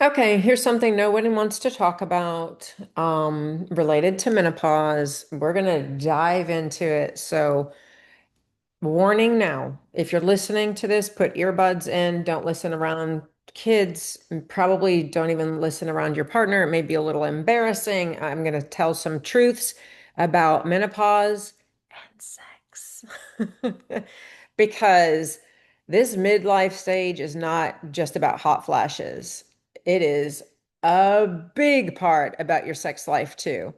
Okay, here's something no one wants to talk about, related to menopause. We're gonna dive into it. So, warning now, if you're listening to this, put earbuds in. Don't listen around kids. And probably don't even listen around your partner. It may be a little embarrassing. I'm gonna tell some truths about menopause and sex. Because this midlife stage is not just about hot flashes. It is a big part about your sex life too.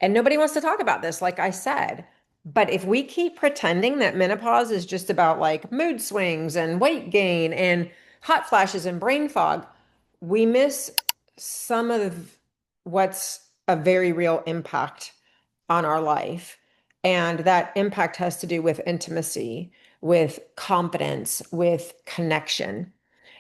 And nobody wants to talk about this, like I said. But if we keep pretending that menopause is just about like mood swings and weight gain and hot flashes and brain fog, we miss some of what's a very real impact on our life. And that impact has to do with intimacy, with confidence, with connection.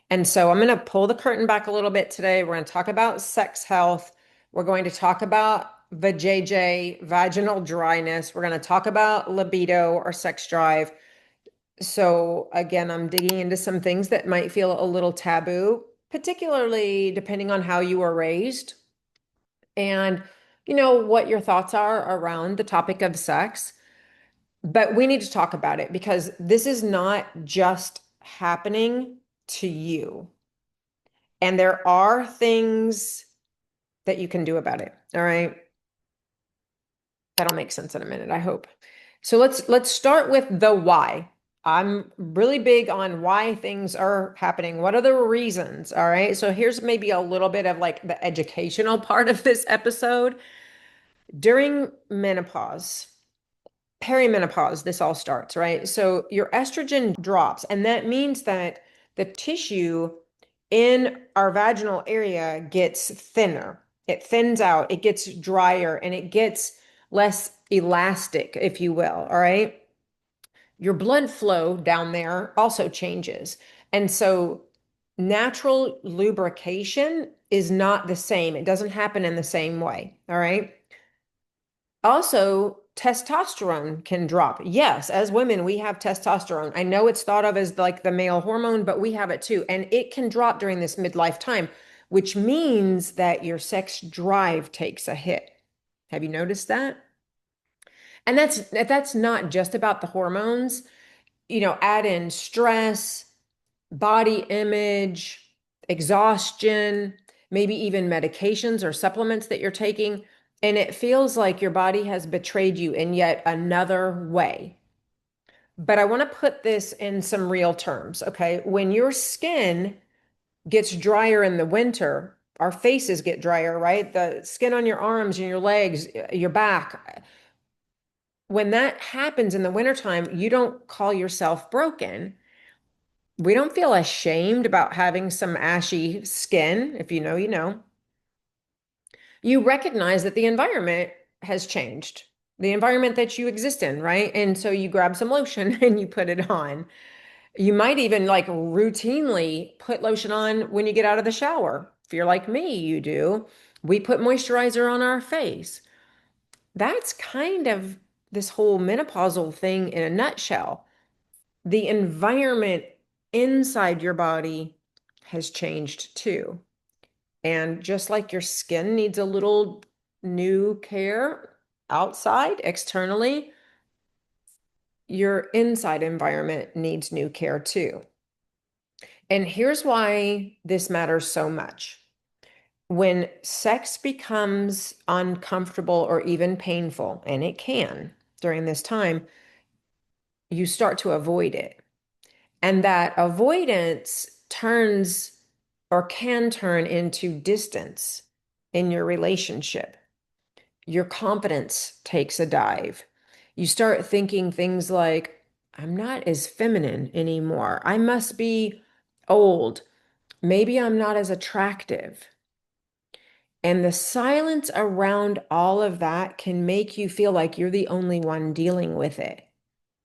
And so I'm going to pull the curtain back a little bit today. We're going to talk about sex health. We're going to talk about vajayjay, vaginal dryness. We're going to talk about libido or sex drive. So again, I'm digging into some things that might feel a little taboo, particularly depending on how you were raised and what your thoughts are around the topic of sex. But we need to talk about it because this is not just happening to you. And there are things that you can do about it. All right. That'll make sense in a minute, I hope. So let's start with the why. I'm really big on why things are happening. What are the reasons? All right. So here's maybe a little bit of like the educational part of this episode. During menopause, perimenopause, this all starts, right? So your estrogen drops, and that means that the tissue in our vaginal area gets thinner. It thins out, it gets drier, and it gets less elastic, if you will. All right. Your blood flow down there also changes. And so natural lubrication is not the same. It doesn't happen in the same way. All right. Also, testosterone can drop. Yes, as women, we have testosterone. I know it's thought of as like the male hormone, but we have it too. And it can drop during this midlife time, which means that your sex drive takes a hit. Have you noticed that? And that's not just about the hormones. Add in stress, body image, exhaustion, maybe even medications or supplements that you're taking. And it feels like your body has betrayed you in yet another way. But I want to put this in some real terms, okay? When your skin gets drier in the winter, our faces get drier, right? The skin on your arms and your legs, your back. When that happens in the wintertime, you don't call yourself broken. We don't feel ashamed about having some ashy skin. If you know, you know. You recognize that the environment has changed, the environment that you exist in, right? And so you grab some lotion and you put it on. You might even like routinely put lotion on when you get out of the shower. If you're like me, you do. We put moisturizer on our face. That's kind of this whole menopausal thing in a nutshell. The environment inside your body has changed too. And just like your skin needs a little new care outside, externally, your inside environment needs new care too. And here's why this matters so much. When sex becomes uncomfortable or even painful, and it can during this time, you start to avoid it. And that avoidance turns or can turn into distance in your relationship. Your confidence takes a dive. You start thinking things like, I'm not as feminine anymore. I must be old. Maybe I'm not as attractive. And the silence around all of that can make you feel like you're the only one dealing with it,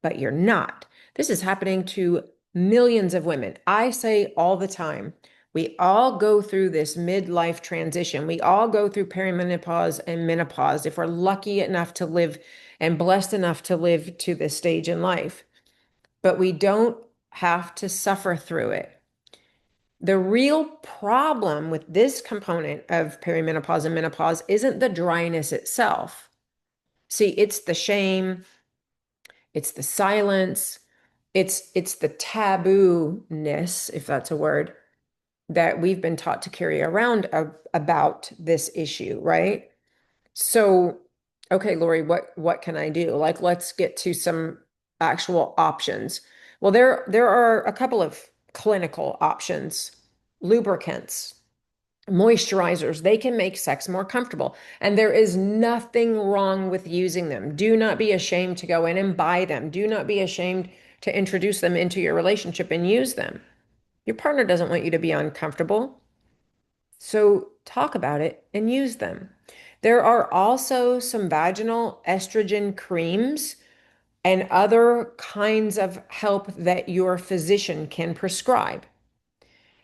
but you're not. This is happening to millions of women. I say all the time, we all go through this midlife transition. We all go through perimenopause and menopause if we're lucky enough to live and blessed enough to live to this stage in life. But we don't have to suffer through it. The real problem with this component of perimenopause and menopause isn't the dryness itself. See, it's the shame, it's the silence, it's the taboo-ness, if that's a word, that we've been taught to carry around about this issue, right? So, okay, Lori, what can I do? Like, let's get to some actual options. Well, there are a couple of clinical options. Lubricants, moisturizers, they can make sex more comfortable. And there is nothing wrong with using them. Do not be ashamed to go in and buy them. Do not be ashamed to introduce them into your relationship and use them. Your partner doesn't want you to be uncomfortable. So talk about it and use them. There are also some vaginal estrogen creams and other kinds of help that your physician can prescribe.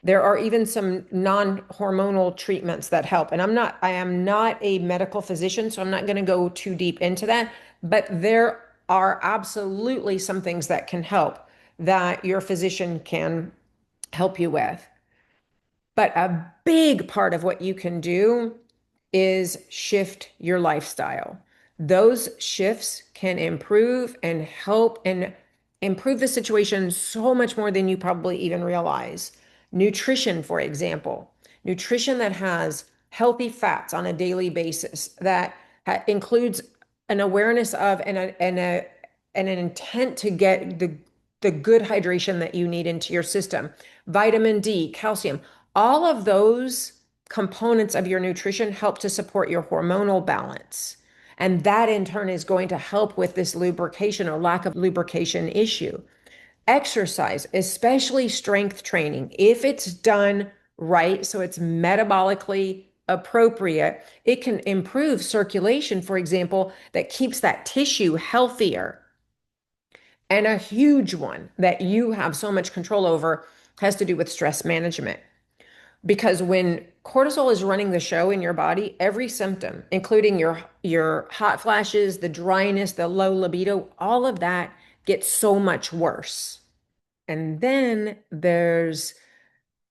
There are even some non-hormonal treatments that help. And I am not a medical physician, so I'm not going to go too deep into that, but there are absolutely some things that can help that your physician can help you with. But a big part of what you can do is shift your lifestyle. Those shifts can improve and help and improve the situation so much more than you probably even realize. Nutrition, for example, nutrition that has healthy fats on a daily basis, that includes an awareness of and an intent to get the good hydration that you need into your system, vitamin D, calcium, all of those components of your nutrition help to support your hormonal balance. And that in turn is going to help with this lubrication or lack of lubrication issue. Exercise, especially strength training, if it's done right, so it's metabolically appropriate, it can improve circulation, for example, that keeps that tissue healthier. And a huge one that you have so much control over has to do with stress management. Because when cortisol is running the show in your body, every symptom, including your hot flashes, the dryness, the low libido, all of that gets so much worse. And then there's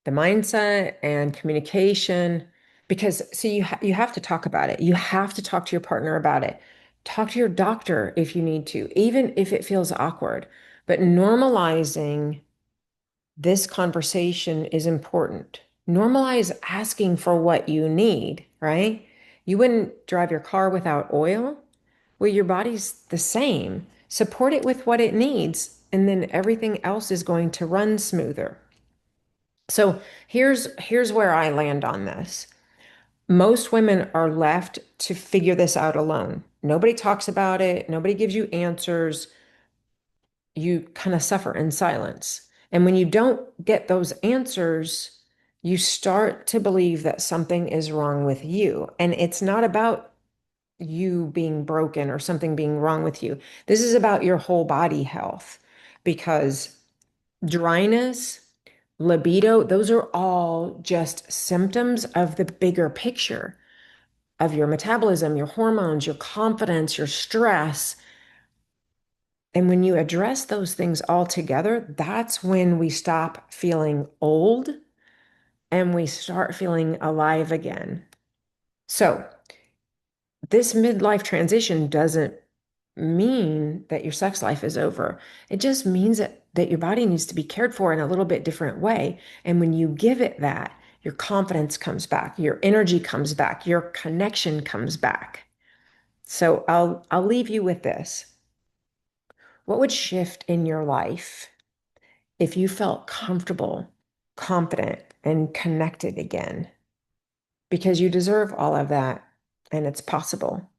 the mindset and communication, because see, you have to talk about it. You have to talk to your partner about it. Talk to your doctor if you need to, even if it feels awkward. But normalizing this conversation is important. Normalize asking for what you need, right? You wouldn't drive your car without oil. Well, your body's the same. Support it with what it needs, and then everything else is going to run smoother. So here's where I land on this. Most women are left to figure this out alone. Nobody talks about it. Nobody gives you answers. You kind of suffer in silence. And when you don't get those answers, you start to believe that something is wrong with you. And it's not about you being broken or something being wrong with you. This is about your whole body health, because dryness, libido, those are all just symptoms of the bigger picture of your metabolism, your hormones, your confidence, your stress. And when you address those things all together, that's when we stop feeling old and we start feeling alive again. So, this midlife transition doesn't mean that your sex life is over. It just means that your body needs to be cared for in a little bit different way. And when you give it that, your confidence comes back, your energy comes back, your connection comes back. So I'll leave you with this. What would shift in your life if you felt comfortable, confident, and connected again? Because you deserve all of that and it's possible.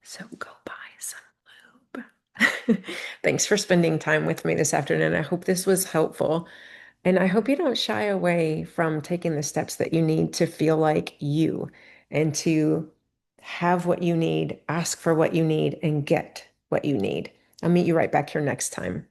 So go buy some lube. Thanks for spending time with me this afternoon. I hope this was helpful. And I hope you don't shy away from taking the steps that you need to feel like you and to have what you need, ask for what you need, and get what you need. I'll meet you right back here next time.